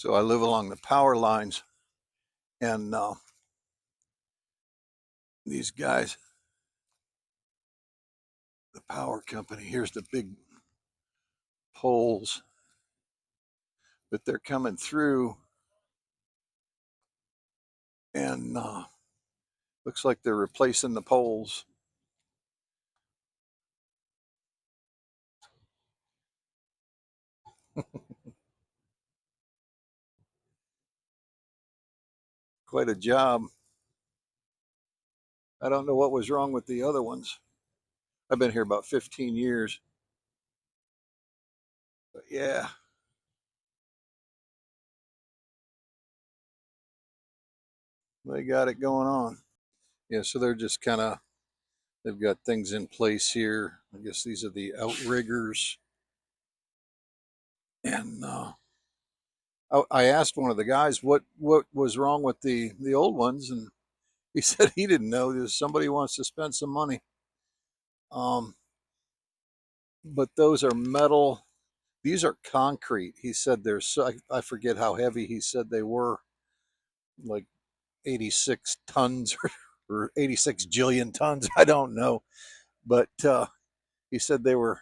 So I live along the power lines, and these guys, the power company, here's the big poles, but they're coming through, and looks like they're replacing the poles. Quite a job. I don't know what was wrong with the other ones. I've been here about 15 years. But yeah, they got it going on. Yeah, so they're just kind of, they've got things in place here. I guess these are the outriggers. And I asked one of the guys what was wrong with the old ones, and he said he didn't know. There's somebody who wants to spend some money. Um, but those are metal. These are concrete. He said there's, so I forget how heavy he said they were, like 86 tons or 86 jillion tons. I don't know. But he said they were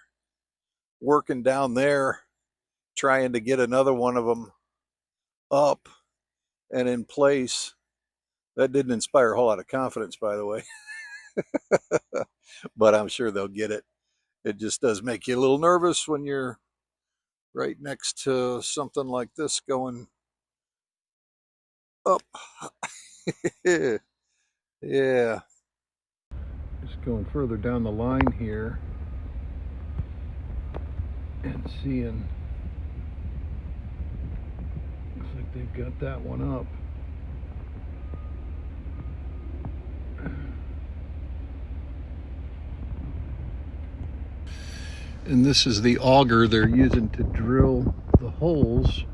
working down there trying to get another one of them up and in place. That didn't inspire a whole lot of confidence, by the way, but I'm sure they'll get it. It just does make you a little nervous when you're right next to something like this going up. Yeah. Just going further down the line here and seeing, looks like they've got that one up. And this is the auger they're using to drill the holes.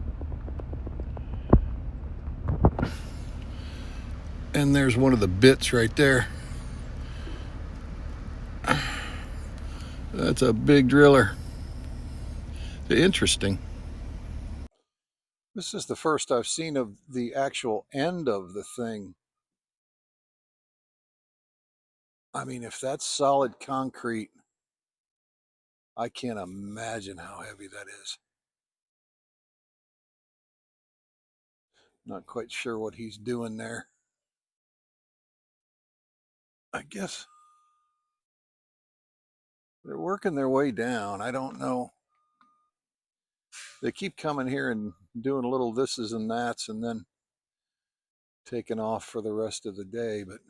And there's one of the bits right there. That's a big driller. Interesting. This is the first I've seen of the actual end of the thing. I mean, if that's solid concrete, I can't imagine how heavy that is. Not quite sure what he's doing there. I guess they're working their way down. I don't know. They keep coming here and doing little thises and that's and then taking off for the rest of the day, but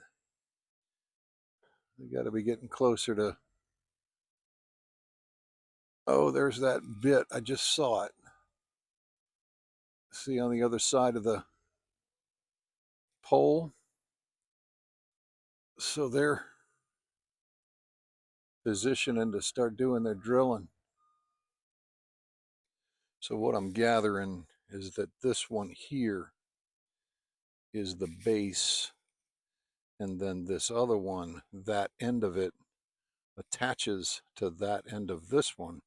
they got to be getting closer to. Oh, there's that bit. I just saw it. See on the other side of the pole. So they're positioning to start doing their drilling. So what I'm gathering is that this one here is the base, and then this other one, that end of it attaches to that end of this one.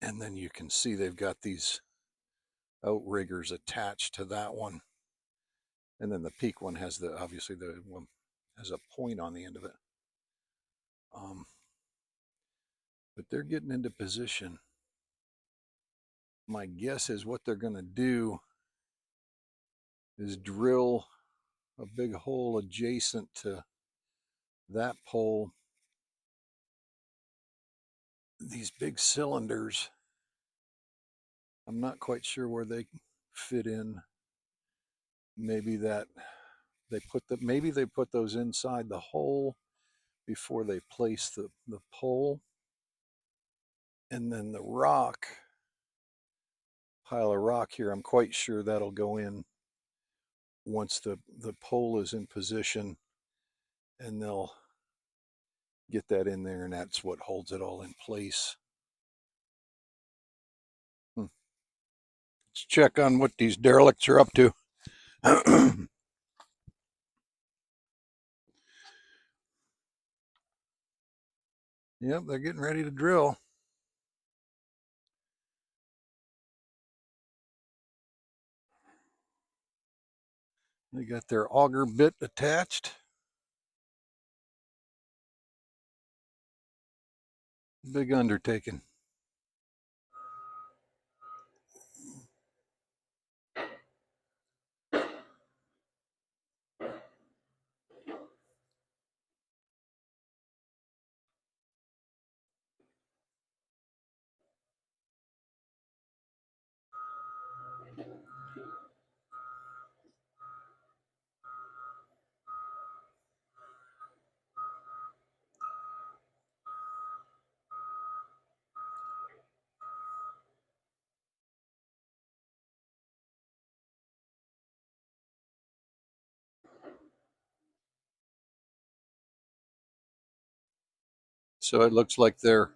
And then you can see they've got these outriggers attached to that one. And then the peak one has the, obviously the one has a point on the end of it. But they're getting into position. My guess is what they're going to do is drill a big hole adjacent to that pole. These big cylinders, I'm not quite sure where they fit in. Maybe that maybe they put those inside the hole before they place the pole. And then the rock, pile of rock here, I'm quite sure that'll go in once the pole is in position, and they'll get that in there, and that's what holds it all in place. Let's check on what these derelicts are up to. Yep, they're getting ready to drill. They got their auger bit attached. Big undertaking. So it looks like they're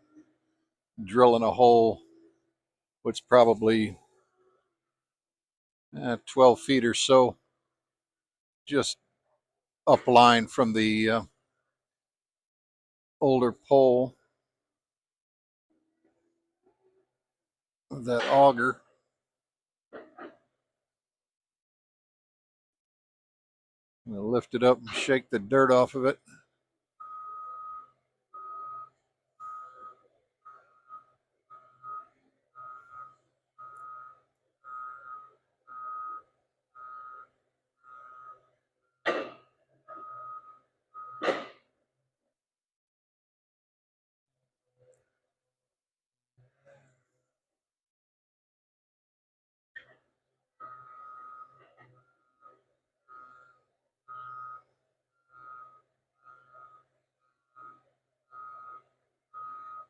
drilling a hole, which probably 12 feet or so, just upline from the older pole of that auger. I'm going to lift it up and shake the dirt off of it.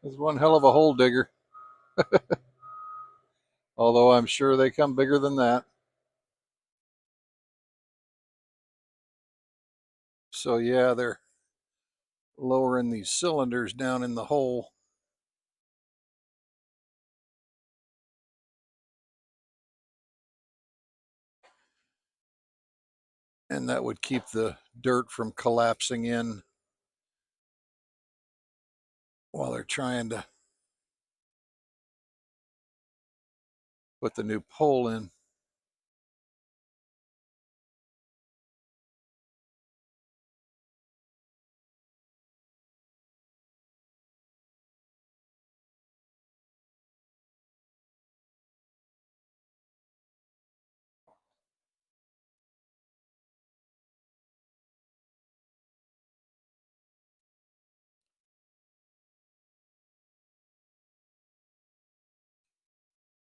It's one hell of a hole digger, although I'm sure they come bigger than that. So yeah, they're lowering these cylinders down in the hole. And that would keep the dirt from collapsing in while they're trying to put the new pole in.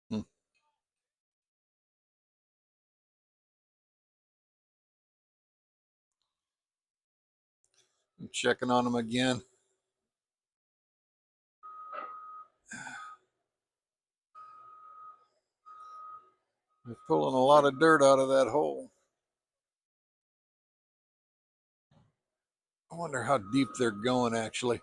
Hmm. I'm checking on them again. They're pulling a lot of dirt out of that hole. I wonder how deep they're going actually.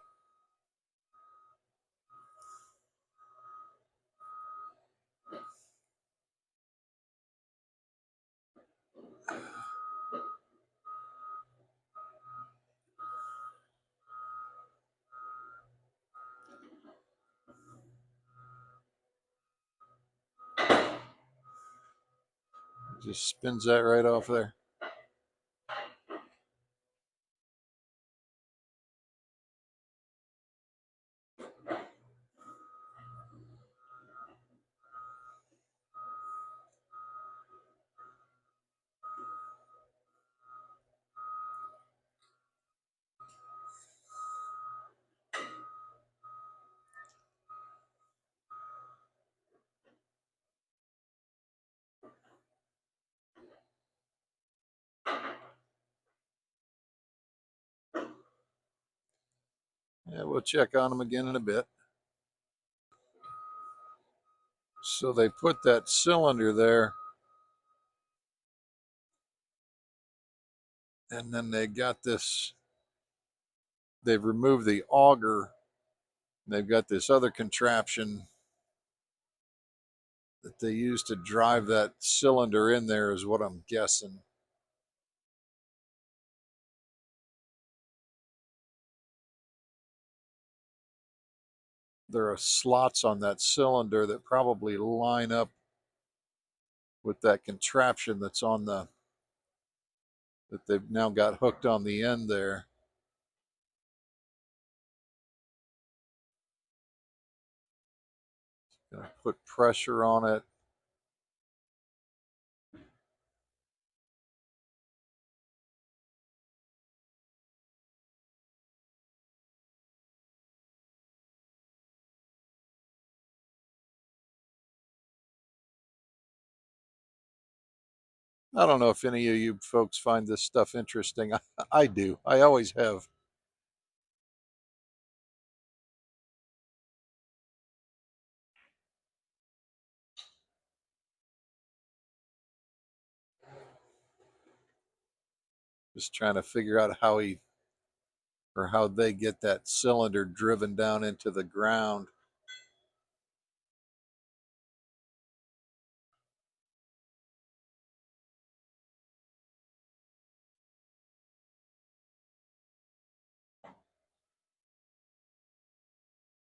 Just spins that right off there. Yeah, we'll check on them again in a bit. So they put that cylinder there, and then they got this, they've removed the auger. They've got this other contraption that they use to drive that cylinder in there, is what I'm guessing. There are slots on that cylinder that probably line up with that contraption that's on the that they've now got hooked on the end there. Gonna put pressure on it. I don't know if any of you folks find this stuff interesting. I do. I always have. Just trying to figure out how they get that cylinder driven down into the ground.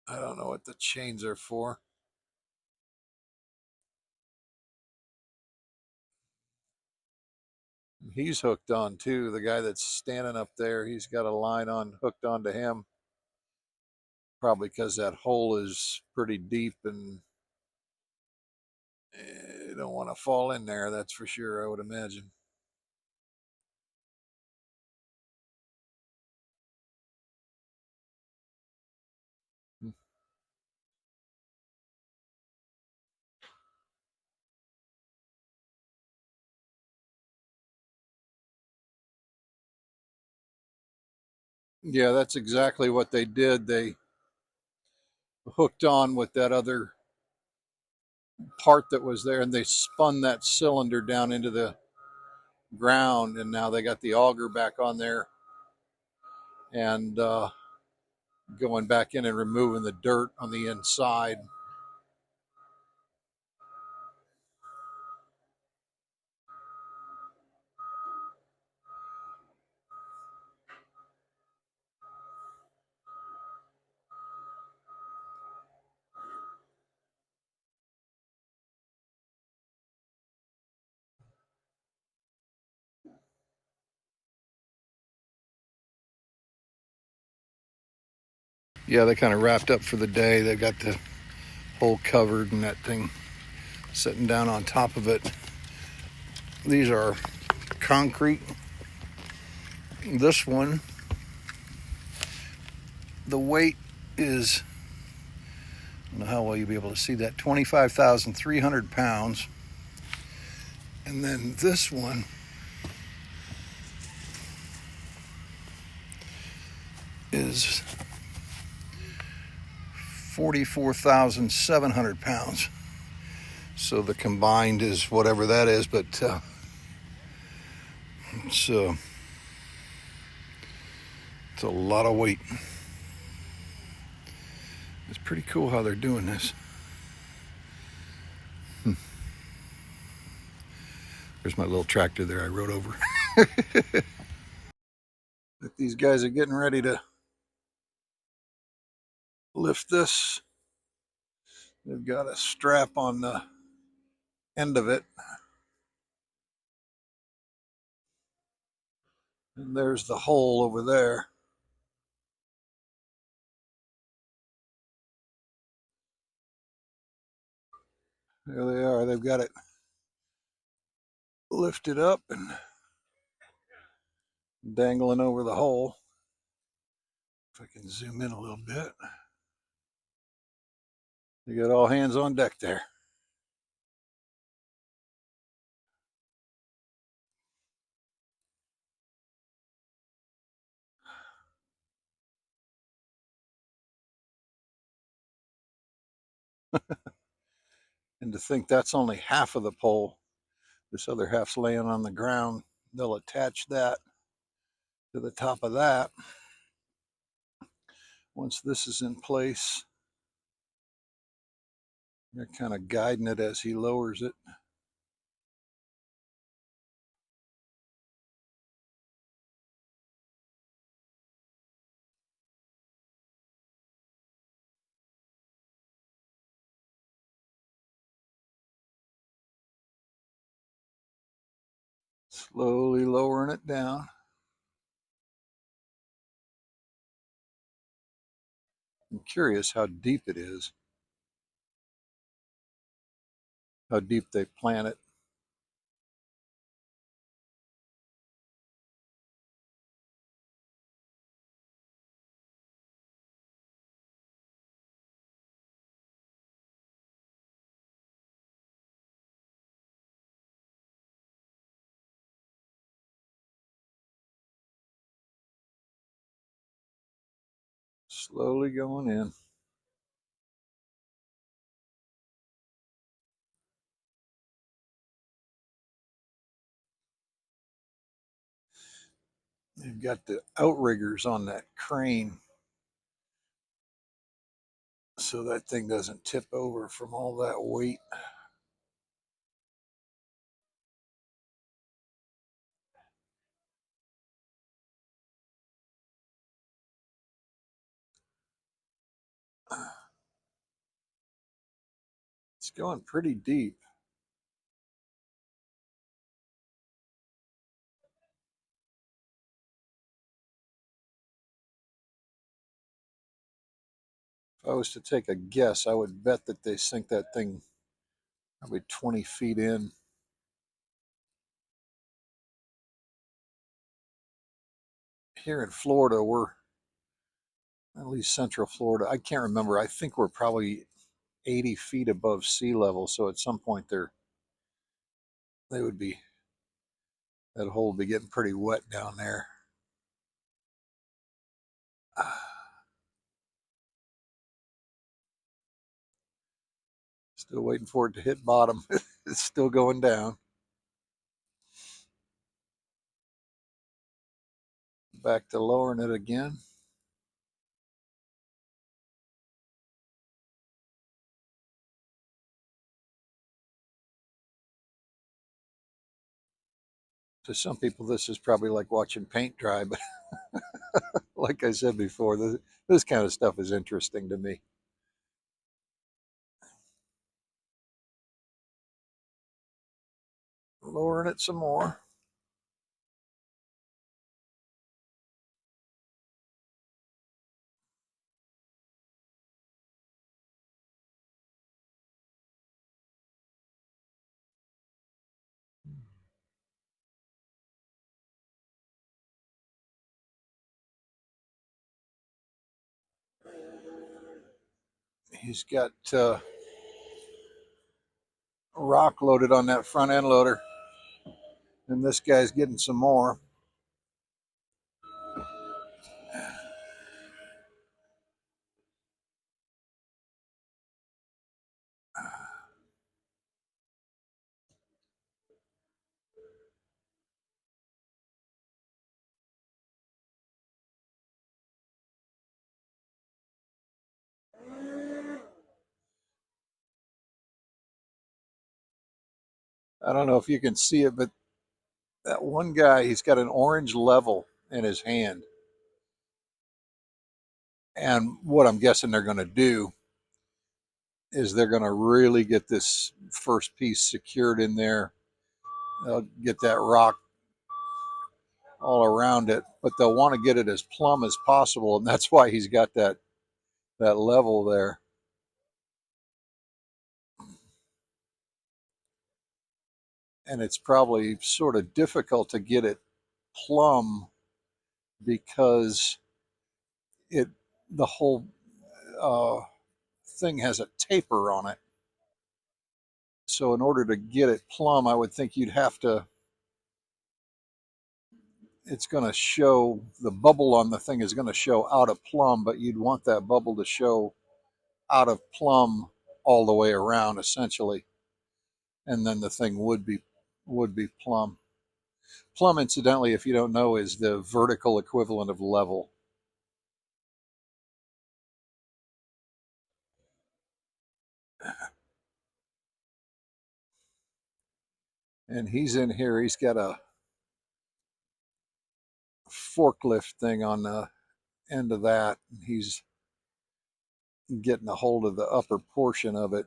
I don't know what the chains are for. He's hooked on too. The guy that's standing up there, he's got a line on hooked onto him. Probably because that hole is pretty deep and you don't want to fall in there. That's for sure, I would imagine. Yeah, that's exactly what they did. They hooked on with that other part that was there and they spun that cylinder down into the ground, and now they got the auger back on there and going back in and removing the dirt on the inside. Yeah, they kind of wrapped up for the day. They got the hole covered and that thing sitting down on top of it. These are concrete. This one, the weight is, I don't know how well you'll be able to see that, 25,300 pounds. And then this one is 44,700 pounds. So the combined is whatever that is, but it's a lot of weight. It's pretty cool how they're doing this. There's my little tractor there I rode over. These guys are getting ready to lift this. They've got a strap on the end of it. And there's the hole over there. There they are. They've got it lifted up and dangling over the hole. If I can zoom in a little bit. You got all hands on deck there. And to think that's only half of the pole. This other half's laying on the ground. They'll attach that to the top of that. Once this is in place, they're kind of guiding it as he lowers it. Slowly lowering it down. I'm curious how deep it is, how deep they plant it. Slowly going in. You've got the outriggers on that crane so that thing doesn't tip over from all that weight. It's going pretty deep. If I was to take a guess, I would bet that they sink that thing probably 20 feet in. Here in Florida, we're at least Central Florida. I can't remember. I think we're probably 80 feet above sea level. So at some point they would be, that hole would be getting pretty wet down there. Still waiting for it to hit bottom. It's still going down. Back to lowering it again. To some people, this is probably like watching paint dry, but like I said before, this kind of stuff is interesting to me. Lowering it some more. He's got rock loaded on that front end loader, and this guy's getting some more. I don't know if you can see it, but that one guy, he's got an orange level in his hand. And what I'm guessing they're going to do is they're going to really get this first piece secured in there. They'll get that rock all around it, but they'll want to get it as plumb as possible, and that's why he's got that level there. And it's probably sort of difficult to get it plumb because it the whole uh, thing has a taper on it. So in order to get it plumb, I would think you'd have to. It's going to show the bubble on the thing is going to show out of plumb, but you'd want that bubble to show out of plumb all the way around, essentially, and then the thing would be plumb. Plumb, incidentally, if you don't know, is the vertical equivalent of level. And he's in here. He's got a forklift thing on the end of that. He's getting a hold of the upper portion of it.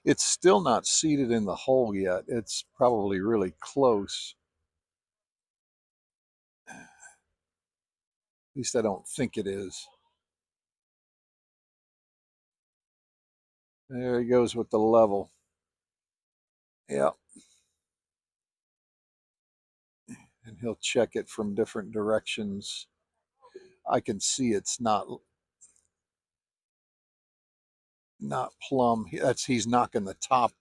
It's still not seated in the hole yet. It's probably really close. At least I don't think it is. There he goes with the level. Yep. And he'll check it from different directions. I can see it's not plumb. He's knocking the top.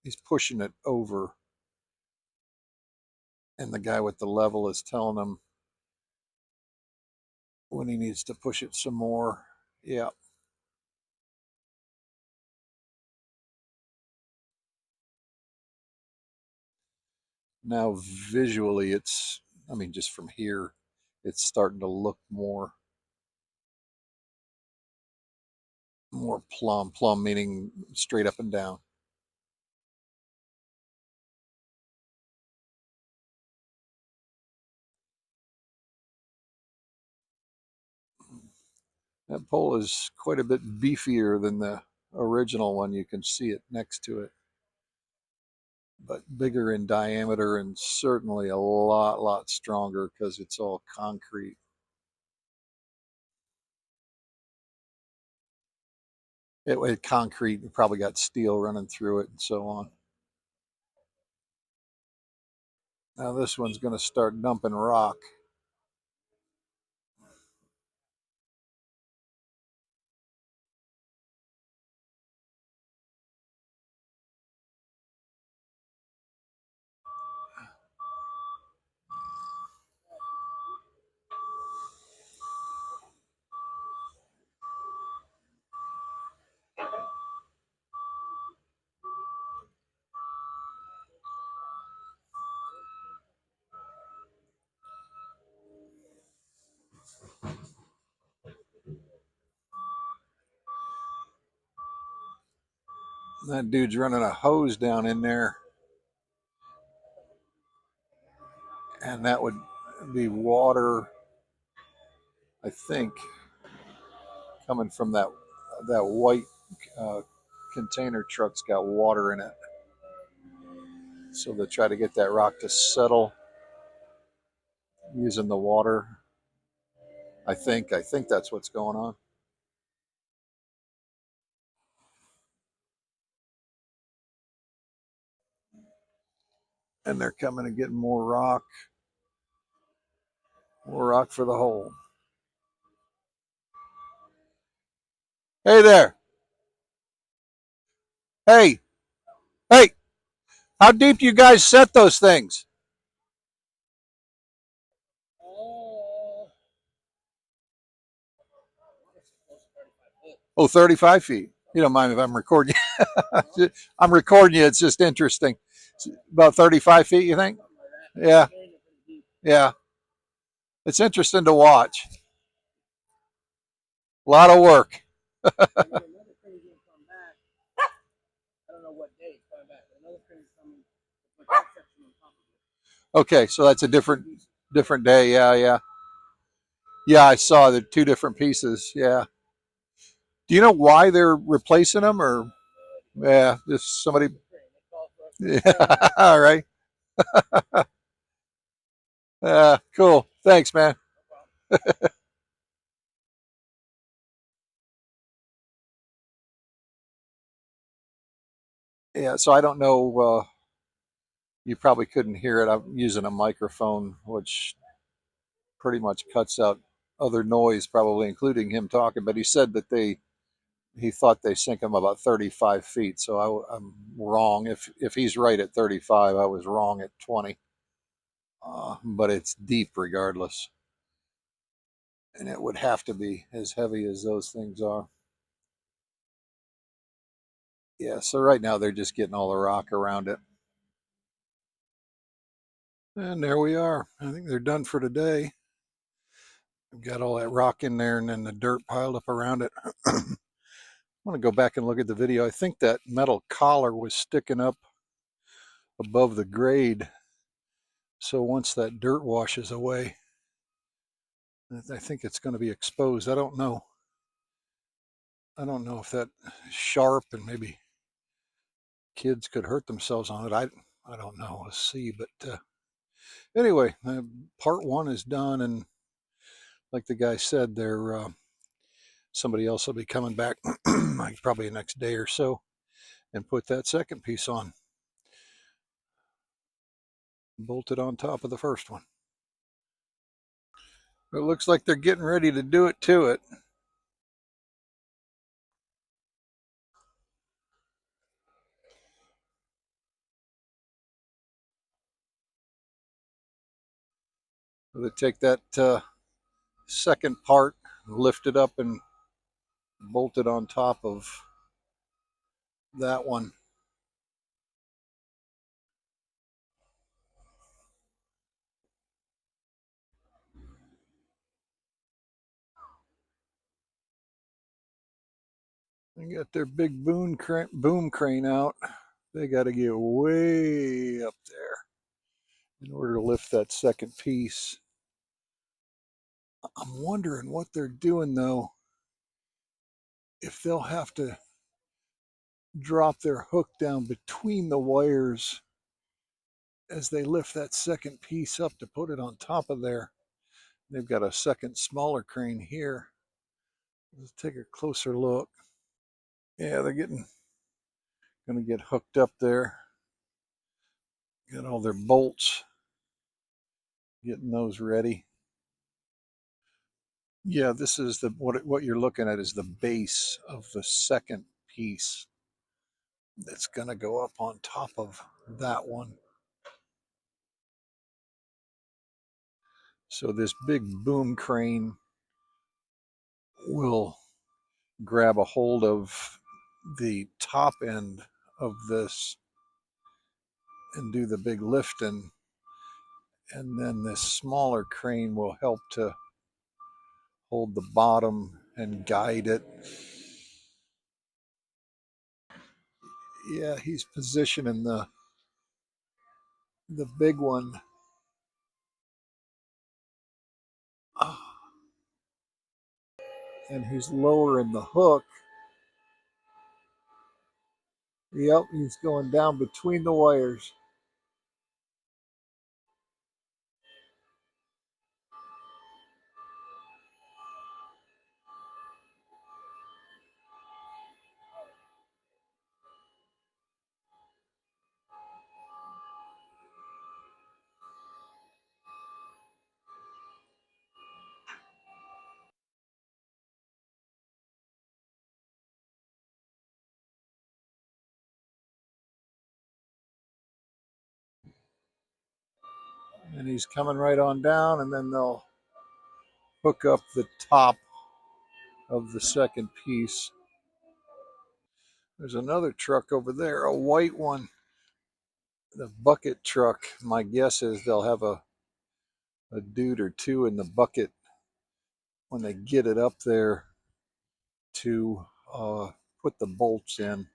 He's pushing it over, and the guy with the level is telling him when he needs to push it some more. Yeah. Now visually, I mean, just from here, it's starting to look more plumb. Plumb meaning straight up and down. That pole is quite a bit beefier than the original one. You can see it next to it, but bigger in diameter and certainly a lot stronger because it's all concrete. It concrete, it probably got steel running through it and so on. Now this one's going to start dumping rock. That dude's running a hose down in there, and that would be water, I think, coming from that white uh, container truck's got water in it. So they try to get that rock to settle using the water. I think that's what's going on. And they're coming and getting more rock for the hole. Hey there. Hey, hey, how deep do you guys set those things? Oh, 35 feet. You don't mind if I'm recording you? I'm recording you. It's just interesting. About 35 feet, you think? Yeah. Yeah. It's interesting to watch. A lot of work. Okay, so that's a different day. Yeah, yeah. Yeah, I saw the two different pieces. Yeah. Do you know why they're replacing them or yeah, just somebody yeah. All right. Cool. Thanks, man. Yeah, so I don't know you probably couldn't hear it. I'm using a microphone which pretty much cuts out other noise, probably including him talking. But he said that he thought they sink him about 35 feet. So I'm wrong. If he's right at 35, I was wrong at 20. But it's deep regardless, and it would have to be as heavy as those things are. Yeah. So right now they're just getting all the rock around it, and there we are. I think they're done for today. We've got all that rock in there, and then the dirt piled up around it. I want to go back and look at the video. I think that metal collar was sticking up above the grade. So once that dirt washes away, I think it's going to be exposed. I don't know. I don't know if that is sharp and maybe kids could hurt themselves on it. I don't know. We'll see. But anyway, part one is done, and like the guy said, somebody else will be coming back like probably the next day or so and put that second piece on, bolted on top of the first one. It looks like they're getting ready to do it to it. So they take that second part, lift it up, and bolt it on top of that one. They got their big boom crane out. They got to get way up there in order to lift that second piece. I'm wondering what they're doing though, if they'll have to drop their hook down between the wires as they lift that second piece up to put it on top of there. They've got a second smaller crane here. Let's take a closer look. Yeah, they're gonna get hooked up there. Got all their bolts, getting those ready. Yeah, this is what you're looking at is the base of the second piece that's gonna go up on top of that one. So this big boom crane will grab a hold of the top end of this and do the big lifting, and then this smaller crane will help to hold the bottom and guide it. Yeah, he's positioning the big one. And he's lowering the hook. Yep, he's going down between the wires. And he's coming right on down, and then they'll hook up the top of the second piece. There's another truck over there, a white one, the bucket truck. My guess is they'll have a dude or two in the bucket when they get it up there to put the bolts in.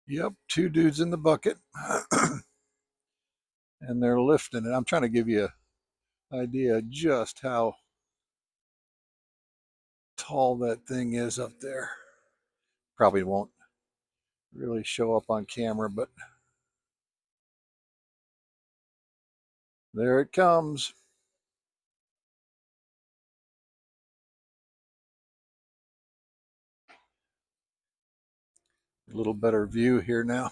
Yep, two dudes in the bucket. And they're lifting it. I'm trying to give you an idea just how tall that thing is up there. Probably won't really show up on camera, but there it comes. A little better view here now.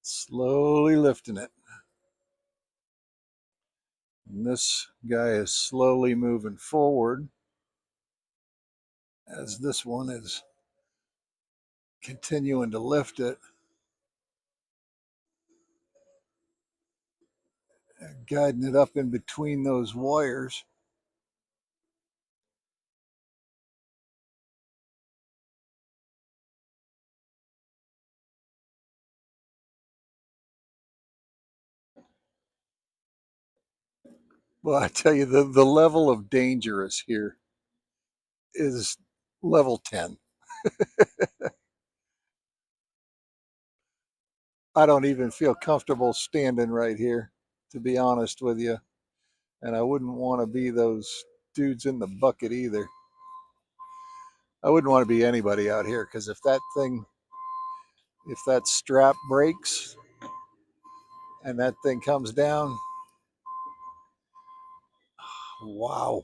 Slowly lifting it. And this guy is slowly moving forward as this one is continuing to lift it, guiding it up in between those wires. Well, I tell you, the level of dangerous here is level 10. I don't even feel comfortable standing right here, to be honest with you. And I wouldn't want to be those dudes in the bucket either. I wouldn't want to be anybody out here because if that strap breaks and that thing comes down, wow.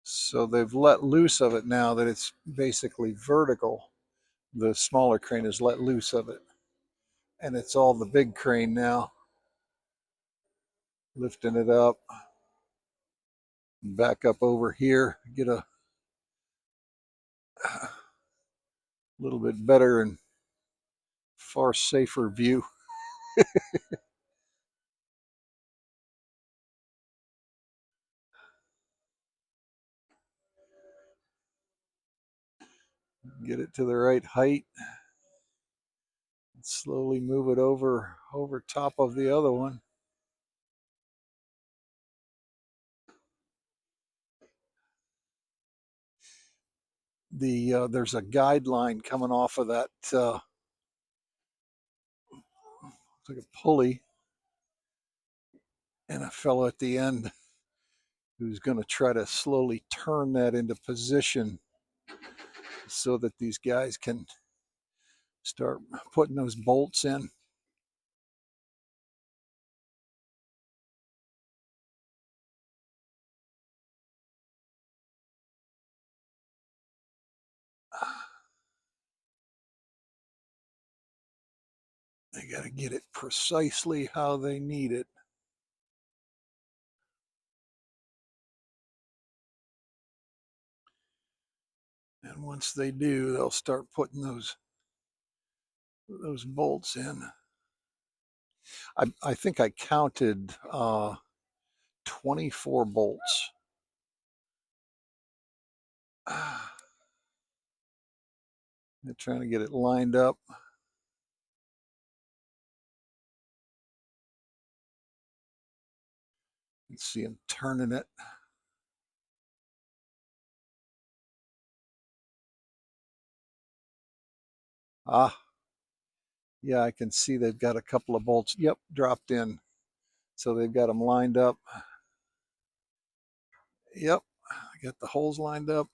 So they've let loose of it now that it's basically vertical. The smaller crane is let loose of it. And it's all the big crane now, lifting it up, back up over here, get a little bit better and far safer view. Get it to the right height. Slowly move it over top of the other one. There's a guideline coming off of that it's like a pulley, and a fellow at the end who's going to try to slowly turn that into position so that these guys can start putting those bolts in. They got to get it precisely how they need it. And once they do, they'll start putting those bolts in. I think I counted 24 bolts. They're trying to get it lined up. You can see him turning it. Ah, yeah, I can see they've got a couple of bolts. Yep, dropped in. So they've got them lined up. Yep, I got the holes lined up.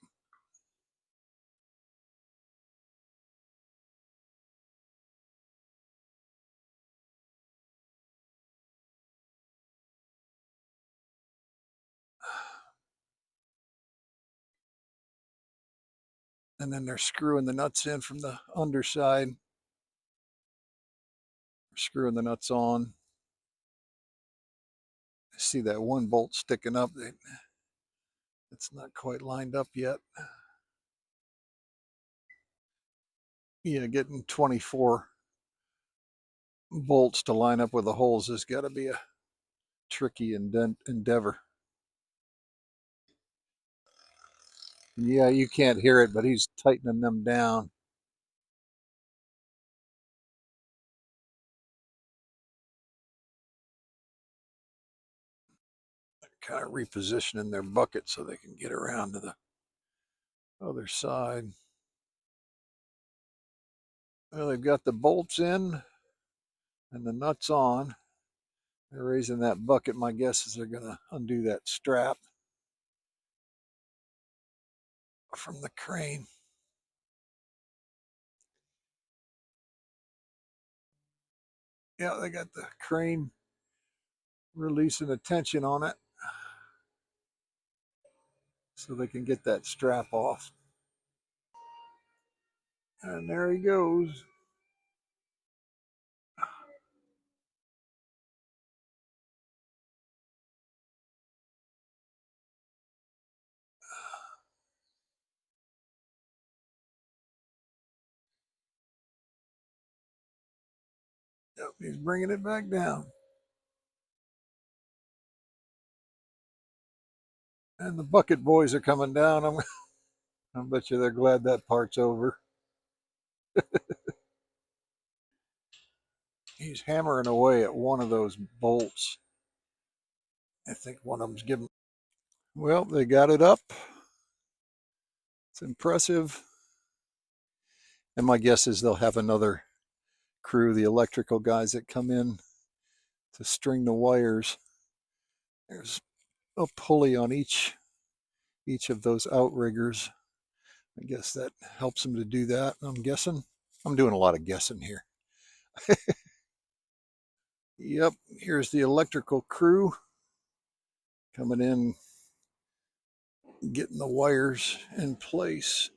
And then they're screwing the nuts in from the underside. Screwing the nuts on. I see that one bolt sticking up. It's not quite lined up yet. Yeah, getting 24 bolts to line up with the holes has got to be a tricky endeavor. Yeah, you can't hear it, but he's tightening them down. Kind of repositioning their bucket so they can get around to the other side. Well, they've got the bolts in and the nuts on. They're raising that bucket. My guess is they're going to undo that strap from the crane. Yeah, they got the crane releasing the tension on it so they can get that strap off. And there he goes. Yep, he's bringing it back down. And the bucket boys are coming down. I bet you they're glad that part's over. He's hammering away at one of those bolts. I think one of them's giving. Well, they got it up. It's impressive. And my guess is they'll have another crew, the electrical guys that come in to string the wires. There's a pulley on each of those outriggers. I guess that helps them to do that. I'm guessing. I'm doing a lot of guessing here. Yep, here's the electrical crew coming in, getting the wires in place.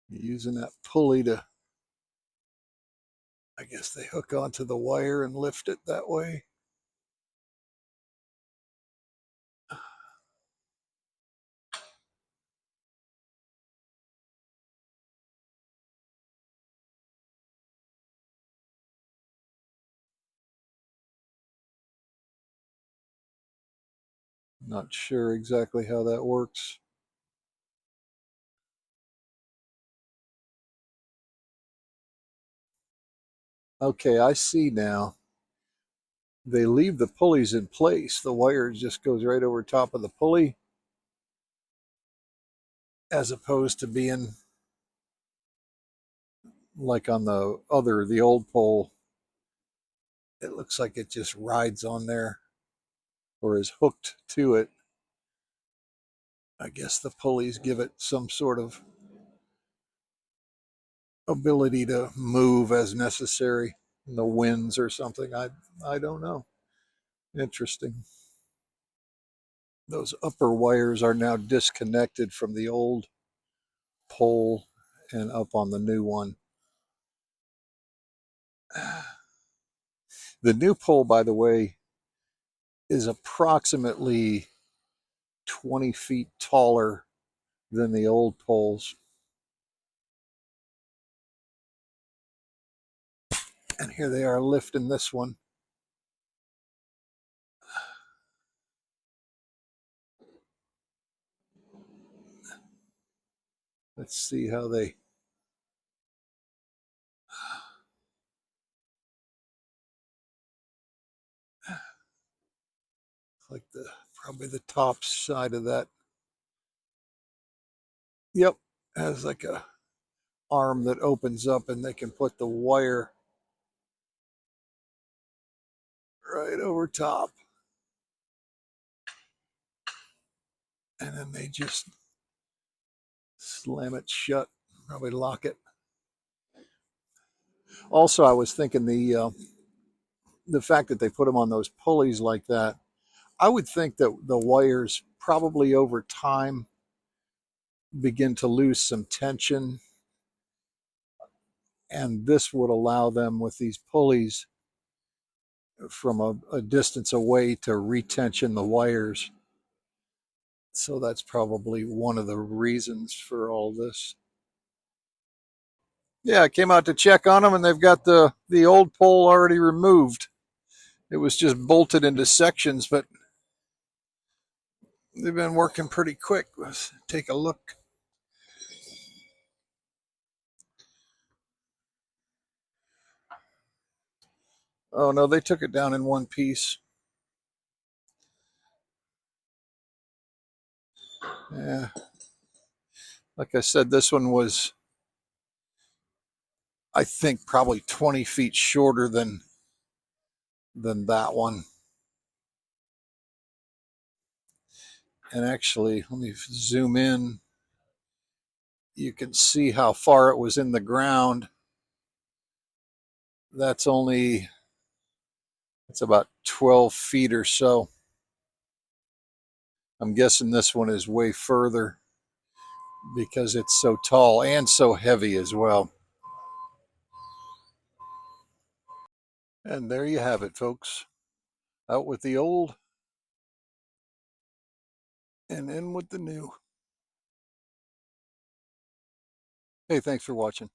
Using that pulley to, I guess they hook onto the wire and lift it that way. Not sure exactly how that works. Okay, I see now. They leave the pulleys in place. The wire just goes right over top of the pulley, as opposed to being like on the old pole. It looks like it just rides on there or is hooked to it. I guess the pulleys give it some sort of ability to move as necessary in the winds or something. I don't know. Interesting. Those upper wires are now disconnected from the old pole and up on the new one. The new pole, by the way, is approximately 20 feet taller than the old poles. And here they are lifting this one. Let's see how they. Like probably the top side of that. Yep, has like a arm that opens up and they can put the wire right over top. And then they just slam it shut, probably lock it. Also, I was thinking the fact that they put them on those pulleys like that, I would think that the wires probably over time begin to lose some tension, and this would allow them with these pulleys from a distance away to retension the wires. So that's probably one of the reasons for all this. Yeah, I came out to check on them, and they've got the old pole already removed. It was just bolted into sections, but they've been working pretty quick. Let's take a look. Oh no, they took it down in one piece. Yeah, like I said, this one was, I think, probably 20 feet shorter than that one. And actually, let me zoom in. You can see how far it was in the ground. That's only, it's about 12 feet or so. I'm guessing this one is way further because it's so tall and so heavy as well. And there you have it, folks. Out with the old and in with the new. Hey, thanks for watching.